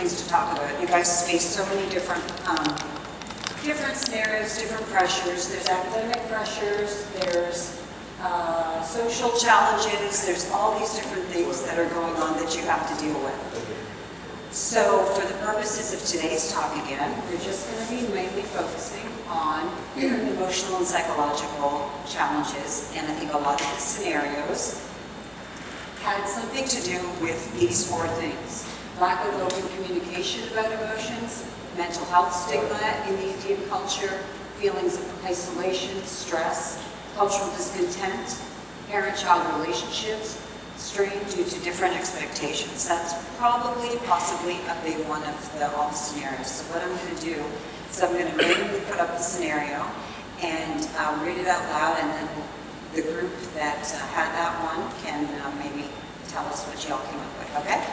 things to talk about. You guys face so many different scenarios, different pressures. There's academic pressures, there's social challenges, there's all these different things that are going on that you have to deal with. So for the purposes of today's talk again, we're just going to be mainly focusing on emotional and psychological challenges, and I think a lot of the scenarios had something to do with these four things. Lack of open communication about emotions, mental health stigma in the Indian culture, feelings of isolation, stress, cultural discontent, parent-child relationships, strain due to different expectations. That's probably, possibly a big one of all the scenarios. So what I'm going to do is I'm going to randomly put up the scenario and read it out loud, and then the group that had that one can maybe tell us what y'all came up with, okay?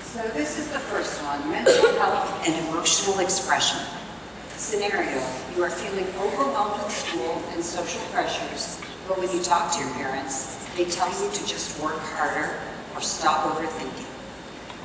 So this is the first one, mental health and emotional expression. Scenario, you are feeling overwhelmed with school and social pressures, but when you talk to your parents, they tell you to just work harder or stop overthinking.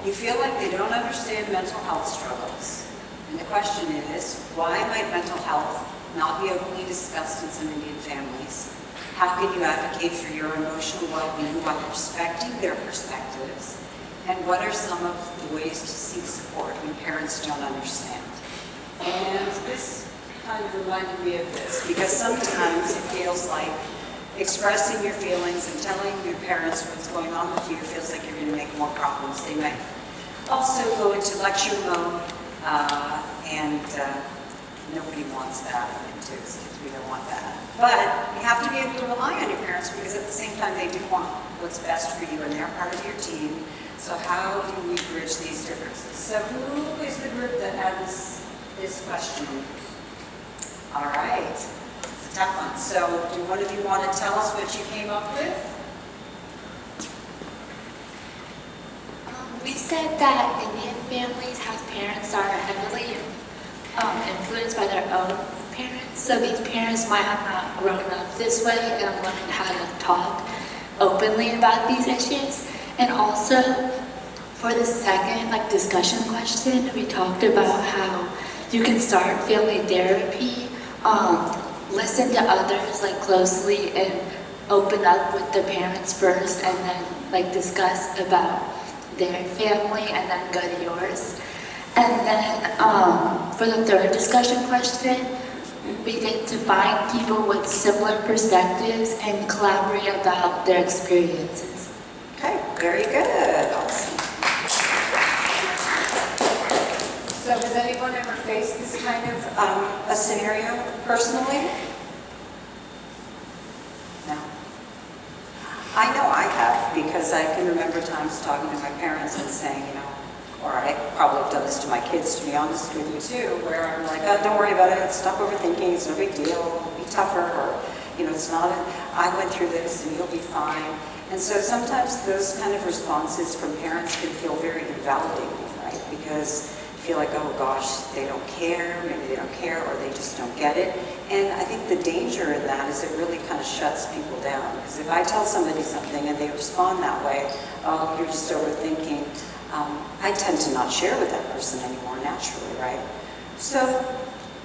You feel like they don't understand mental health struggles. And the question is, why might mental health not be openly discussed in some Indian families? How can you advocate for your emotional well-being while respecting their perspectives? And what are some of the ways to seek support when parents don't understand? And this kind of reminded me of this, because sometimes it feels like expressing your feelings and telling your parents what's going on with you feels like you're going to make more problems. They might also go into lecture mode, and nobody wants that into kids. We don't want that. But you have to be able to rely on your parents, because at the same time they do want what's best for you, and they're part of your team. So how do we bridge these differences? So who is the group that had this question? All right, it's a tough one. So do one of you want to tell us what you came up with? We said that Indian families have parents that are heavily influenced by their own parents. So these parents might have not grown up this way and learned how to talk openly about these issues. And also, for the second discussion question, we talked about how you can start family therapy, listen to others closely, and open up with the parents first, and then discuss about their family, and then go to yours. And then for the third discussion question, we get to find people with similar perspectives and collaborate about their experiences. Okay, very good. Awesome. So has anyone ever faced this kind of a scenario personally? No. I know I have, because I can remember times talking to my parents and saying, or I probably have done this to my kids, to be honest with you too, where I'm like, oh, don't worry about it, stop overthinking, it's no big deal, be tougher, or, it's not, I went through this and you'll be fine. And so sometimes those kind of responses from parents can feel very invalidating, right? Because you feel like, oh gosh, they don't care, maybe they don't care, or they just don't get it. And I think the danger in that is it really kind of shuts people down. Because if I tell somebody something and they respond that way, oh, you're just overthinking, I tend to not share with that person anymore naturally, right? So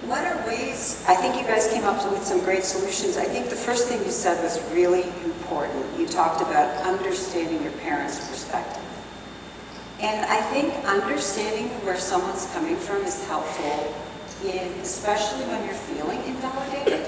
what are ways, I think you guys came up with some great solutions. I think the first thing you said was really important. You talked about understanding your parents' perspective. And I think understanding where someone's coming from is helpful, especially when you're feeling invalidated,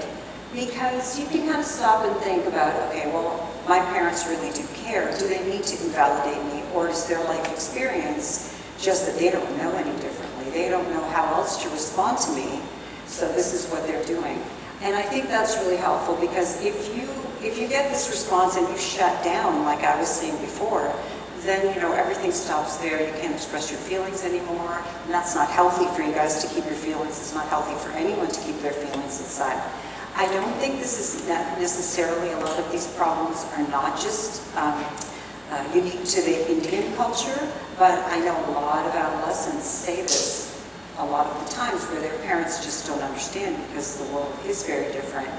because you can kind of stop and think about, okay, well, my parents really do care. Do they need to invalidate me, or is their life experience just that they don't know any differently? They don't know how else to respond to me, so this is what they're doing. And I think that's really helpful, because if you get this response and you shut down, like I was saying before, then everything stops there. You can't express your feelings anymore, and that's not healthy for you guys to keep your feelings. It's not healthy for anyone to keep their feelings inside. I don't think this is necessarily, a lot of these problems are not just unique to the Indian culture, but I know a lot of adolescents say this a lot of the times, where their parents just don't understand because the world is very different.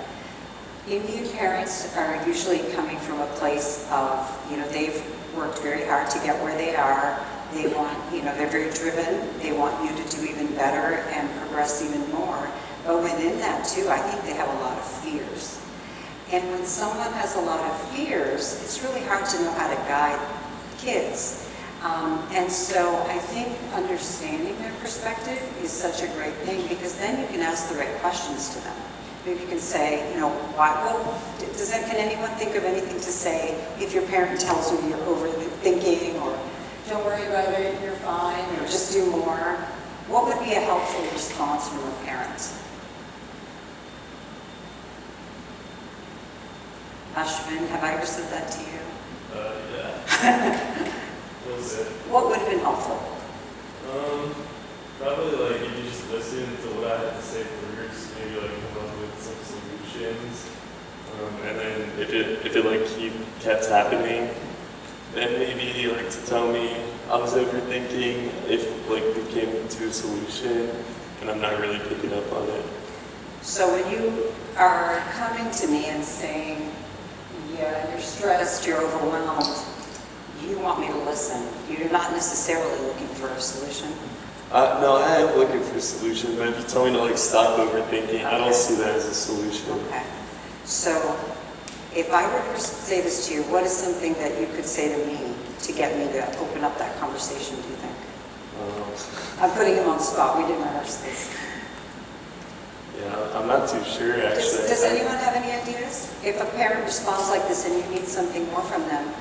Indian parents are usually coming from a place of, they've worked very hard to get where they are. They want, they're very driven. They want you to do even better and progress even more. But within that too, I think they have a lot of fears. And when someone has a lot of fears, it's really hard to know how to guide kids. And so I think understanding their perspective is such a great thing, because then you can ask the right questions to them. Maybe you can say, why? Well, can anyone think of anything to say if your parent tells you you're overthinking, or don't worry about it, you're fine, or just do more? What would be a helpful response from a parent? Ashwin, have I ever said that to you? Yeah. What would have been helpful? Probably like if you just listen to what I had to say first, maybe like come up with some solutions. And then if it like kept happening, then maybe like to tell me I was overthinking if like we came to a solution and I'm not really picking up on it. So when you are coming to me and saying, yeah, you're stressed, you're overwhelmed, you want me to listen. You're not necessarily looking for a solution. No, I am looking for a solution, but if you tell me to like stop overthinking, I don't see that as a solution. Okay. So if I were to say this to you, what is something that you could say to me to get me to open up that conversation, do you think? I'm putting him on the spot. We didn't rehearse this. Yeah, I'm not too sure actually. Does anyone have any ideas? If a parent responds like this and you need something more from them,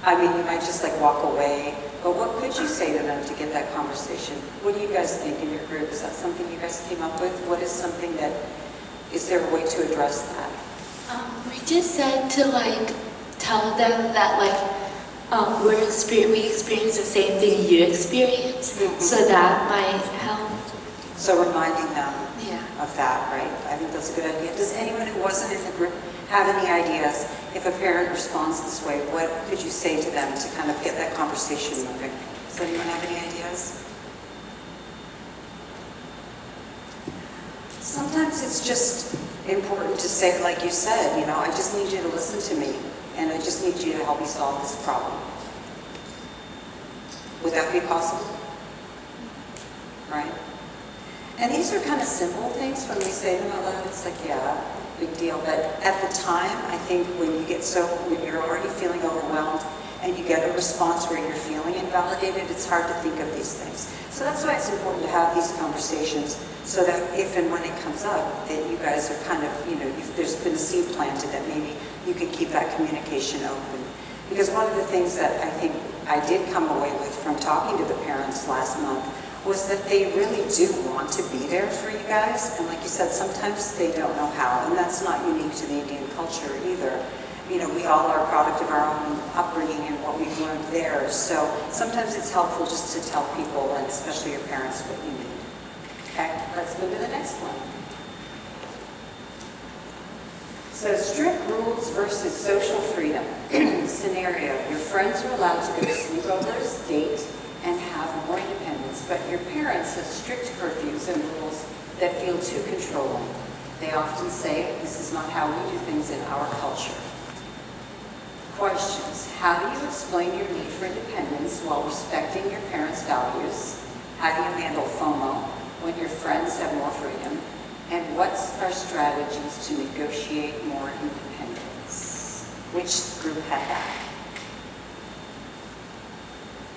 I mean, you might just like walk away, but what could you say to them to get that conversation? What do you guys think in your group? Is that something you guys came up with? What is something that, is there a way to address that? We just said to like tell them that like we experience the same thing you experience, so that might help. So reminding them Yeah. of that, right? I think that's a good idea. Does anyone who wasn't in the group have any ideas? If a parent responds this way, what could you say to them to kind of get that conversation moving? Does anyone have any ideas? Sometimes it's just important to say, like you said, I just need you to listen to me, and I just need you to help me solve this problem. Would that be possible? Right? And these are kind of simple things. When we say them out loud, it's like, yeah, big deal. But at the time, I think when you're already feeling overwhelmed and you get a response where you're feeling invalidated, it's hard to think of these things. So that's why it's important to have these conversations, so that if and when it comes up, that you guys are kind of, there's been a seed planted that maybe you can keep that communication open. Because one of the things that I think I did come away with from talking to the parents last month was that they really do want to be there for you guys. And like you said, sometimes they don't know how, and that's not unique to the Indian culture either. We all are a product of our own upbringing and what we've learned there. So sometimes it's helpful just to tell people, and especially your parents, what you need. Okay, let's move to the next one. So strict rules versus social freedom. Scenario, your friends are allowed to go to sleepovers, date, and have more independence, but your parents have strict curfews and rules that feel too controlling. They often say, this is not how we do things in our culture. Questions. How do you explain your need for independence while respecting your parents' values? How do you handle FOMO when your friends have more freedom? And what's our strategies to negotiate more independence? Which group had that?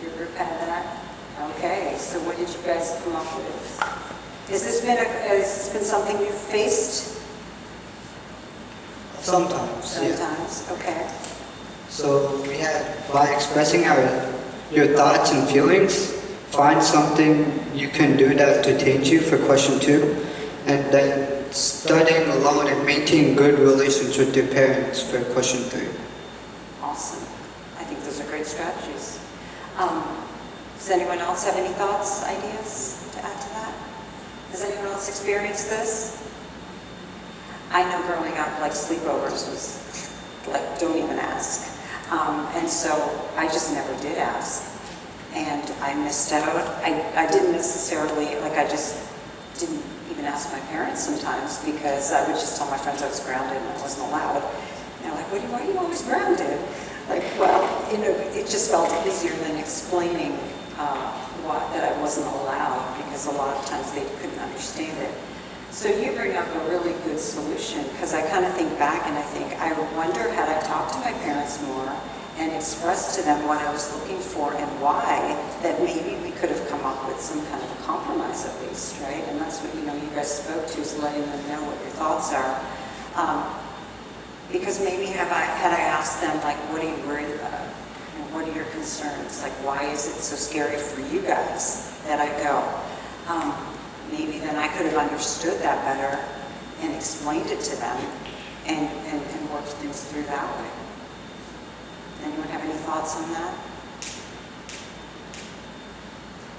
Your group had that? Okay, so what did you guys come up with? Has this been something you've faced? Sometimes. Sometimes, yeah. Okay. So we had, by expressing your thoughts and feelings, find something you can do that detains you for question 2, and then studying alone and maintain good relations with your parents for question 3. Awesome. I think those are great strategies. Does anyone else have any thoughts, ideas to add to that? Has anyone else experienced this? I know growing up, like sleepovers was like, don't even ask. And so I just never did ask. And I missed out. I didn't necessarily, like I just didn't, even ask my parents sometimes, because I would just tell my friends I was grounded and I wasn't allowed. And they're like, why are you always grounded? Like, well, it just felt easier than explaining that I wasn't allowed, because a lot of times they couldn't understand it. So you bring up a really good solution, because I kind of think back and I think, I wonder, had I talked to my parents more and expressed to them what I was looking for and why, that maybe we could have come up with some kind of a compromise at least, right? And that's what, you guys spoke to, is letting them know what your thoughts are. Because maybe had I asked them, like, what are you worried about? What are your concerns? Like, why is it so scary for you guys that I go? Maybe then I could have understood that better and explained it to them and worked things through that way. Anyone have any thoughts on that?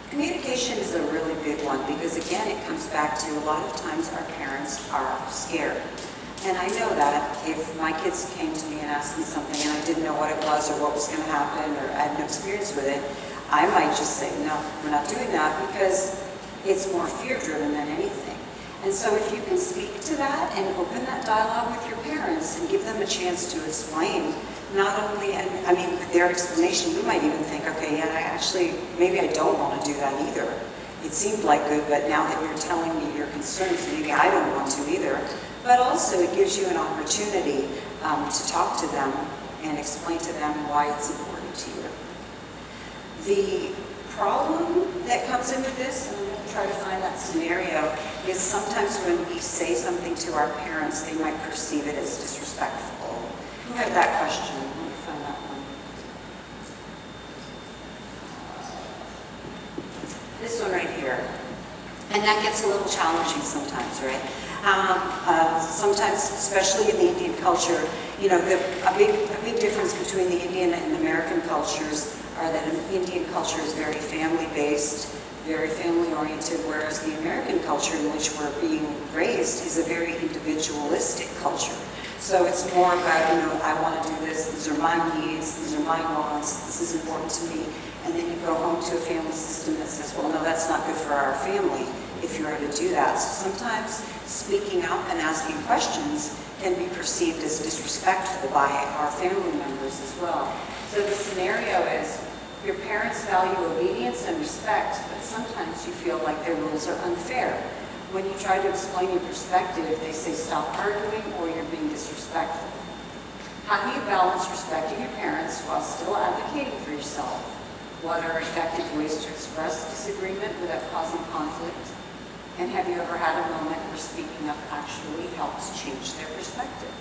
Communication is a really big one, because again, it comes back to a lot of times our parents are scared. And I know that if my kids came to me and asked me something and I didn't know what it was or what was going to happen, or I had no experience with it, I might just say, no, we're not doing that, because it's more fear-driven than anything. And so if you can speak to that and open that dialogue with your parents and give them a chance to explain, not only, with their explanation, you might even think, okay, yeah, maybe I don't want to do that either. It seemed like good, but now that you're telling me your concerns, maybe I don't want to either. But also it gives you an opportunity to talk to them and explain to them why it's important to you. The problem that comes in with this, and I'm going to try to find that scenario, is sometimes when we say something to our parents, they might perceive it as disrespectful. Who had that question? Let me find that one. This one right here. And that gets a little challenging sometimes, right? Sometimes, especially in the Indian culture, a big difference between the Indian and American cultures are that an Indian culture is very family-based, very family-oriented, whereas the American culture in which we're being raised is a very individualistic culture. So it's more about, I want to do this, these are my needs, these are my wants, this is important to me. And then you go home to a family system that says, well, no, that's not good for our family if you were to do that. So sometimes speaking up and asking questions can be perceived as disrespectful by our family members as well. So the scenario is, your parents value obedience and respect, but sometimes you feel like their rules are unfair. When you try to explain your perspective, they say stop arguing or you're being disrespectful. How do you balance respecting your parents while still advocating for yourself? What are effective ways to express disagreement without causing conflict? And have you ever had a moment where speaking up actually helps change their perspective?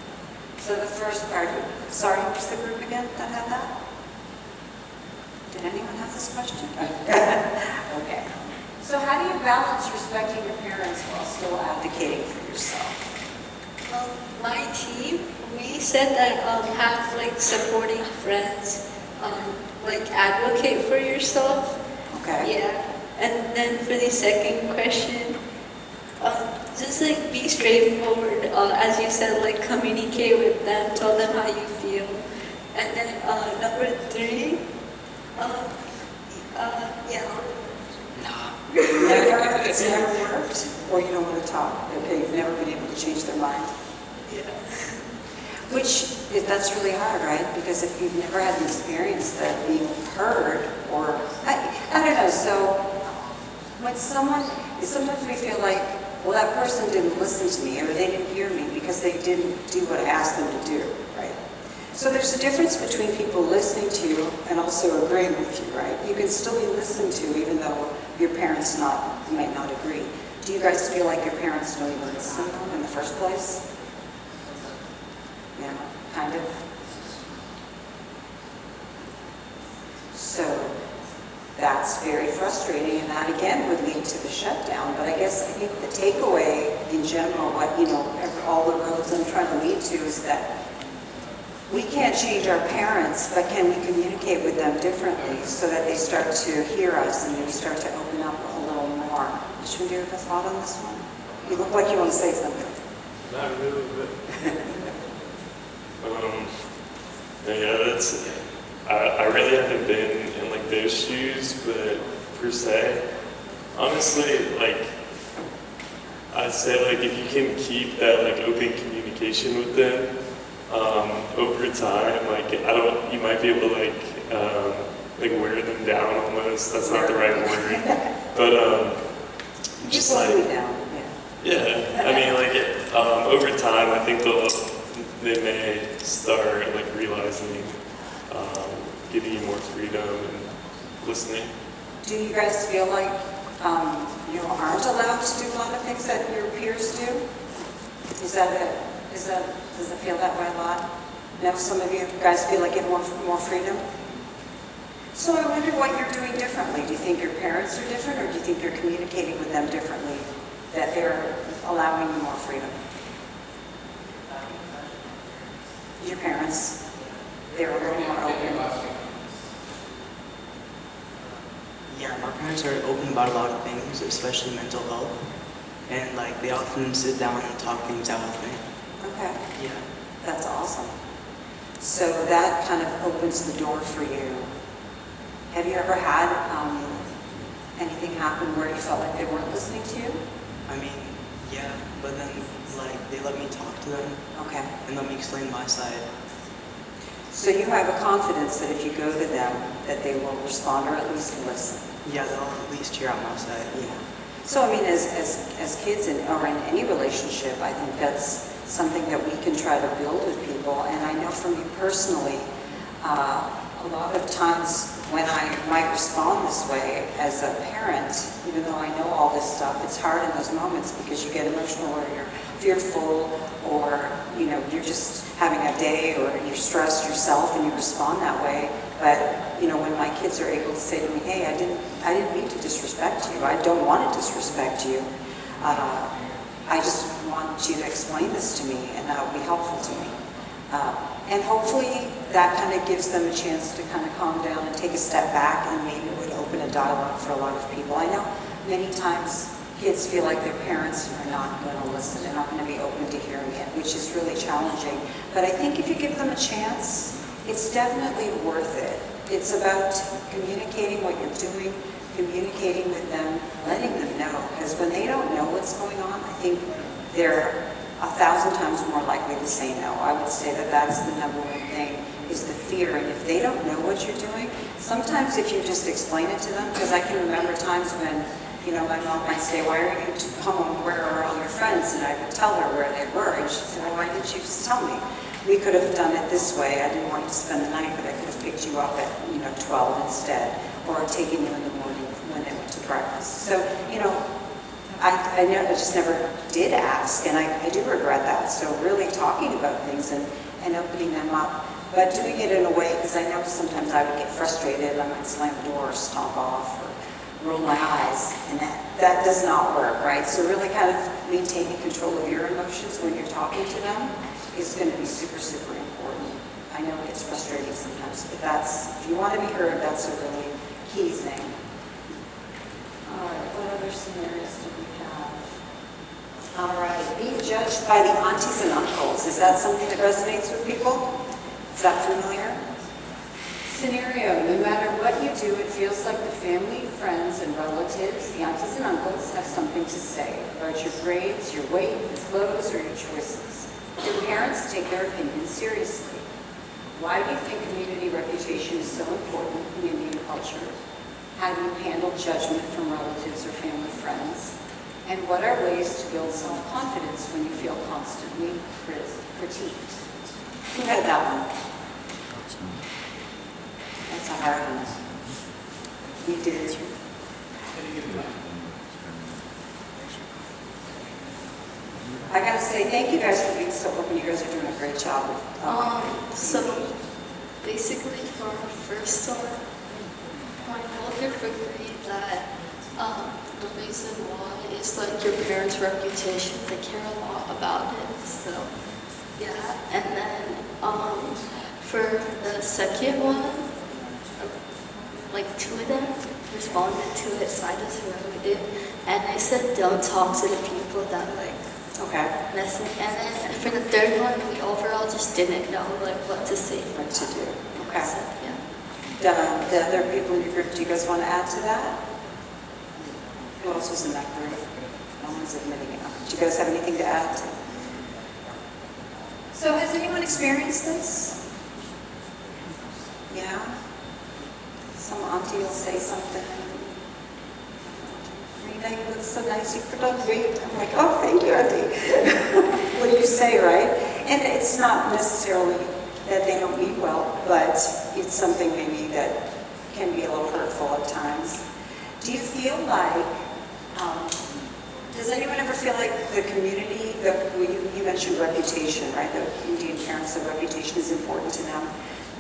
So the first part, sorry, who's the group again that had that? Did anyone have this question? Okay. So how do you balance respecting your parents while still advocating for yourself? Well, my team, we said that have supporting friends, advocate for yourself. Okay. Yeah. And then for the second question, just be straightforward. As you said, communicate with them, tell them how you feel. And then number 3, It's never worked, or you don't want to talk. Okay, you've never been able to change their mind. Yeah. That's really hard, right? Because if you've never had an experience that being heard, or I don't know. So when sometimes we feel like, well, that person didn't listen to me, or they didn't hear me because they didn't do what I asked them to do, right? So there's a difference between people listening to you and also agreeing with you, right? You can still be listened to even though your parents might not agree. Do you guys feel like your parents don't even listen in the first place? Yeah, kind of. So that's very frustrating, and that again would lead to the shutdown. But I think the takeaway in general, all the roads I'm trying to lead to, is that we can't change our parents, but can we communicate with them differently so that they start to hear us and they start to open up a little more? Should we have a thought on this one? You look like you want to say something. Not really, but I really haven't been in those shoes, but per se, honestly, I'd say like if you can keep that like open communication with them over time, like you might be able to like wear them down almost. That's not the right word, but just like down. yeah. I mean like over time, I think they may start like realizing, giving you more freedom and listening. Do you guys feel like you aren't allowed to do a lot of things that your peers do? Does it feel that way a lot? No, some of you guys feel like you have more freedom? So I wonder what you're doing differently. Do you think your parents are different, or do you think you're communicating with them differently, that they're allowing you more freedom? Your parents, they're a little more open. Yeah, my parents are open about a lot of things, especially mental health. And like they often sit down and talk things out with me. Okay, Yeah. that's awesome. So that kind of opens the door for you. Have you ever had anything happen where you felt like they weren't listening to you? I mean, yeah, but then like they let me talk to them Okay. and let me explain my side. So you have a confidence that if you go to them, that they will respond or at least listen. Yeah, they'll at least hear out my side. Yeah. So I mean, as kids or in any relationship, I think that's something that we can try to build with people. And I know for me personally, a lot of times when I might respond this way as a parent, even though I know all this stuff, it's hard in those moments because you get emotional or you're fearful or you're just having a day or you're stressed yourself and you respond that way. But when my kids are able to say to me, hey, I didn't mean to disrespect you. I don't want to disrespect you. I just want you to explain this to me, and that would be helpful to me. And hopefully that kind of gives them a chance to kind of calm down and take a step back, and maybe would open a dialogue for a lot of people. I know many times kids feel like their parents are not going to listen, they're not going to be open to hearing it, which is really challenging. But I think if you give them a chance, it's definitely worth it. It's about communicating what you're doing, communicating with them, letting them know. Because when they don't know what's going on, I think they're 1,000 times more likely to say no. I would say that that's the number one thing, is the fear. And if they don't know what you're doing, sometimes if you just explain it to them, because I can remember times when my mom might say, why are you home? Where are all your friends? And I would tell her where they were. And she'd say, well, why didn't you just tell me? We could have done it this way. I didn't want you to spend the night, but I could have picked you up at 12 instead, or taken you in the morning when they went to breakfast. So, I just never did ask, and I do regret that. So really talking about things and opening them up, but doing it in a way, because I know sometimes I would get frustrated. I might slam the door, or stomp off, or roll my eyes, and that does not work, right? So really kind of maintaining control of your emotions when you're talking to them is going to be super, super important. I know it gets frustrating sometimes, but if you want to be heard, that's a really key thing. All right, what other scenarios do we have? All right, being judged by the aunties and uncles. Is that something that resonates with people? Is that familiar? Scenario, no matter what you do, it feels like the family, friends, and relatives, the aunties and uncles, have something to say about your grades, your weight, your clothes, or your choices. Your parents take their opinions seriously. Why do you think community reputation is so important in Indian culture? How do you handle judgment from relatives or family friends? And what are ways to build self-confidence when you feel constantly critiqued? Who had that one? That's a hard one. We did. I gotta say, thank you guys for being so open. You guys are doing a great job. So basically for our first one, my older agreed that the reason why is like your parents' reputation. They care a lot about it. So yeah, and then for the second one, like two of them responded to it, so I just wrote it, and I said don't talk to the people that Okay. mess me. And then for the third one, we overall just didn't know what to say. What to do. Okay. So, yeah. The other people in your group, do you guys want to add to that? Who else was in that group? No one's sometimes admitting it. Do you guys have anything to add? So has anyone experienced this? Yeah? Some auntie will say something. Reena, you look so nice, you put on weight. I'm like, oh, thank you, auntie. What do you say, right? And it's not necessarily that they don't mean well, but it's something maybe that can be a little hurtful at times. Do you feel like, does anyone ever feel like the community, you mentioned reputation, right? The Indian parents, the reputation is important to them.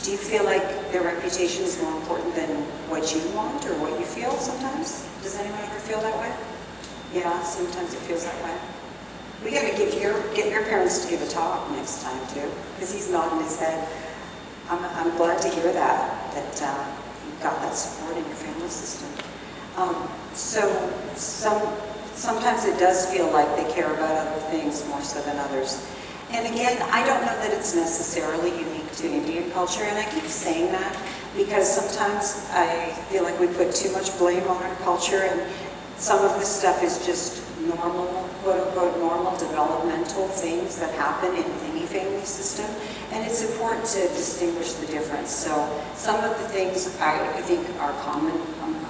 Do you feel like their reputation is more important than what you want or what you feel sometimes? Does anyone ever feel that way? Yeah, sometimes it feels that way. We gotta get your parents to give a talk next time too, because he's nodding his head. I'm glad to hear that you've got that support in your family system. Sometimes it does feel like they care about other things more so than others. And again, I don't know that it's necessarily unique to Indian culture, and I keep saying that because sometimes I feel like we put too much blame on our culture, and some of this stuff is just normal, quote-unquote, normal developmental things that happen in any family system, and it's important to distinguish the difference. So some of the things I think are common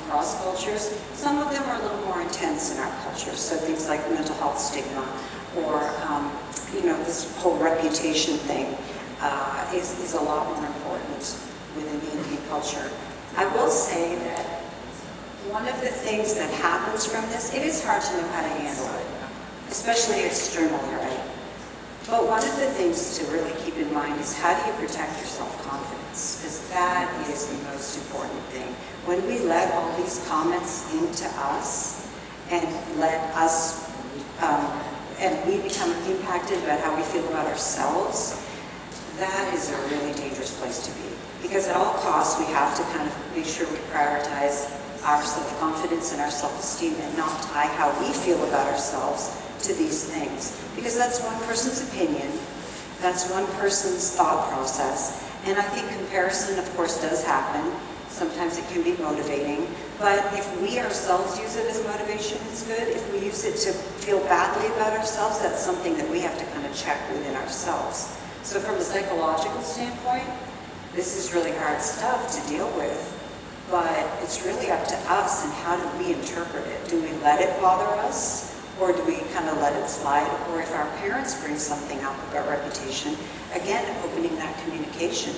across cultures. Some of them are a little more intense in our culture, so things like mental health stigma or this whole reputation thing is a lot more important within the Indian culture. I will say that one of the things that happens from this, it is hard to know how to handle it, especially externally, right? But one of the things to really keep in mind is how do you protect your self-confidence? Because that is the most important thing. When we let all these comments into us and let us, and we become impacted about how we feel about ourselves, that is a really dangerous place to be. Because at all costs, we have to kind of make sure we prioritize our self-confidence and our self-esteem and not tie how we feel about ourselves to these things. Because that's one person's opinion, that's one person's thought process, and I think comparison, of course, does happen. Sometimes it can be motivating, but if we ourselves use it as motivation, it's good. If we use it to feel badly about ourselves, that's something that we have to kind of check within ourselves. So from a psychological standpoint, this is really hard stuff to deal with, but it's really up to us and how do we interpret it. Do we let it bother us, or do we kind of let it slide? Or if our parents bring something up about reputation, again, opening that communication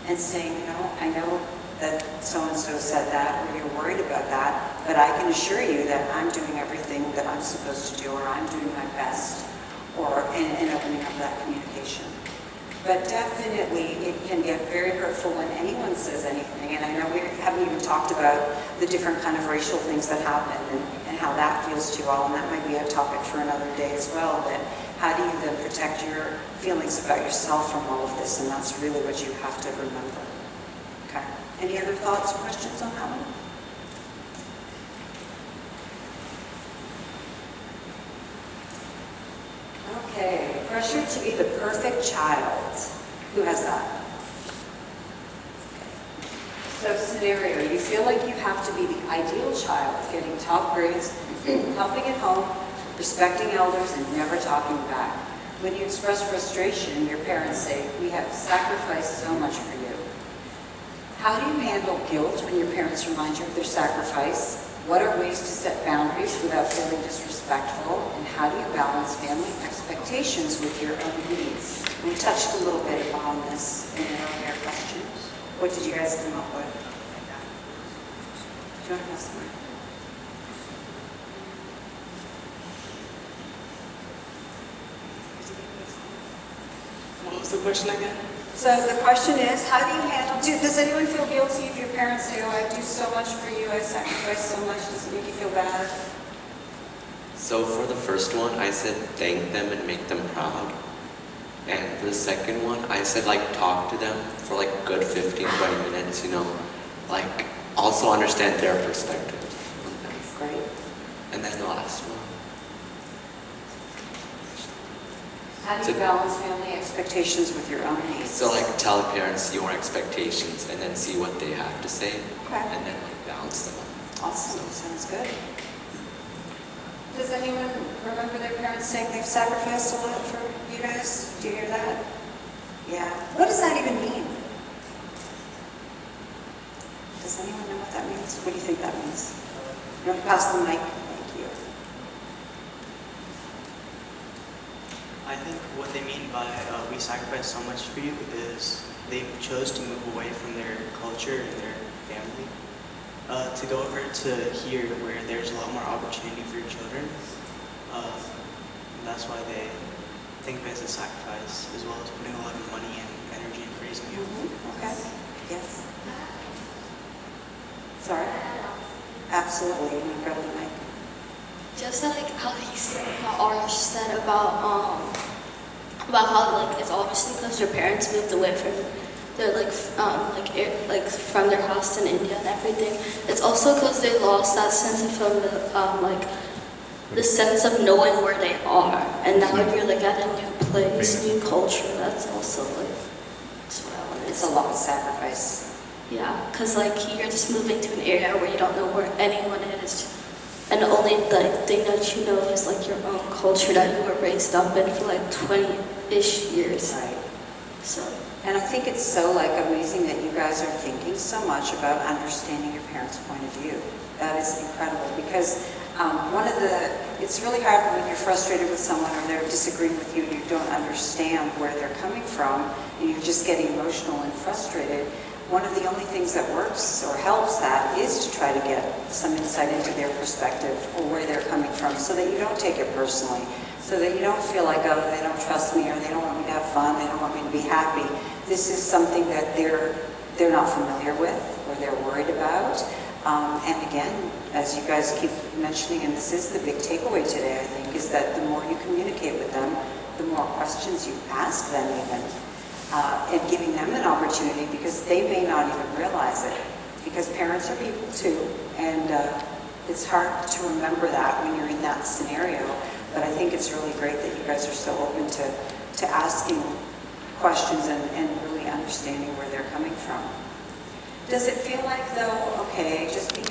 and saying, I know that so-and-so said that, or you're worried about that, but I can assure you that I'm doing everything that I'm supposed to do, or I'm doing my best, and opening up that communication. But definitely, it can get very hurtful when anyone says anything, and I know we haven't even talked about the different kind of racial things that happen and how that feels to you all, and that might be a topic for another day as well, but how do you then protect your feelings about yourself from all of this, and that's really what you have to remember. Okay. Any other thoughts or questions on that one? Okay, pressure to be the perfect child. Who has that? Okay. So scenario, you feel like you have to be the ideal child, getting top grades, helping at home, respecting elders, and never talking back. When you express frustration, your parents say, "We have sacrificed so much for you." How do you handle guilt when your parents remind you of their sacrifice? What are ways to set boundaries without feeling disrespectful? And how do you balance family expectations with your own needs? We touched a little bit upon this in an earlier question. What did you guys come up with? Do you want to pass the mic? What was the question again? So the question is, how do you handle, does anyone feel guilty if your parents say, "Oh, I do so much for you, I sacrifice so much," does it make you feel bad? So for the first one, I said thank them and make them proud. And for the second one, I said talk to them for a good 15, 20 minutes, also understand their perspective. Great. And then the last one. How do you balance family expectations with your own needs? So tell parents your expectations and then see what they have to say. Okay. And then balance them. Awesome, sounds good. Does anyone remember their parents saying they've sacrificed a lot for you guys? Do you hear that? Yeah. What does that even mean? Does anyone know what that means? What do you think that means? You want to pass the mic? Thank you. I think what they mean by we sacrifice so much for you is they chose to move away from their culture and their family to go over to here where there's a lot more opportunity for your children. And that's why they think of it as a sacrifice, as well as putting a lot of money and energy into raising you. Okay. Yes. Sorry? Absolutely. You want to grab the mic? Just like how he said, how Arsh said about how like it's obviously because your parents moved away from their from their house in India and everything. It's also because they lost that sense of like the sense of knowing where they are, and now if you're like at a new place, new culture, that's also like that's what I wanted. It's a lot of sacrifice. Yeah, because like you're just moving to an area where you don't know where anyone is. And the only like thing that you know is like your own culture that you were raised up in for like 20-ish years. Right. So. And I think it's so like amazing that you guys are thinking so much about understanding your parents' point of view. That is incredible because it's really hard when you're frustrated with someone or they're disagreeing with you and you don't understand where they're coming from and you're just getting emotional and frustrated. One of the only things that works or helps that is to try to get some insight into their perspective or where they're coming from so that you don't take it personally, so that you don't feel like, oh, they don't trust me or they don't want me to have fun, they don't want me to be happy. This is something that they're not familiar with or they're worried about. And again, as you guys keep mentioning, and this is the big takeaway today, I think, is that the more you communicate with them, the more questions you ask them even. And giving them an opportunity because they may not even realize it because parents are people too and it's hard to remember that when you're in that scenario, but I think it's really great that you guys are so open to asking questions and really understanding where they're coming from. Does it feel like though, okay, just because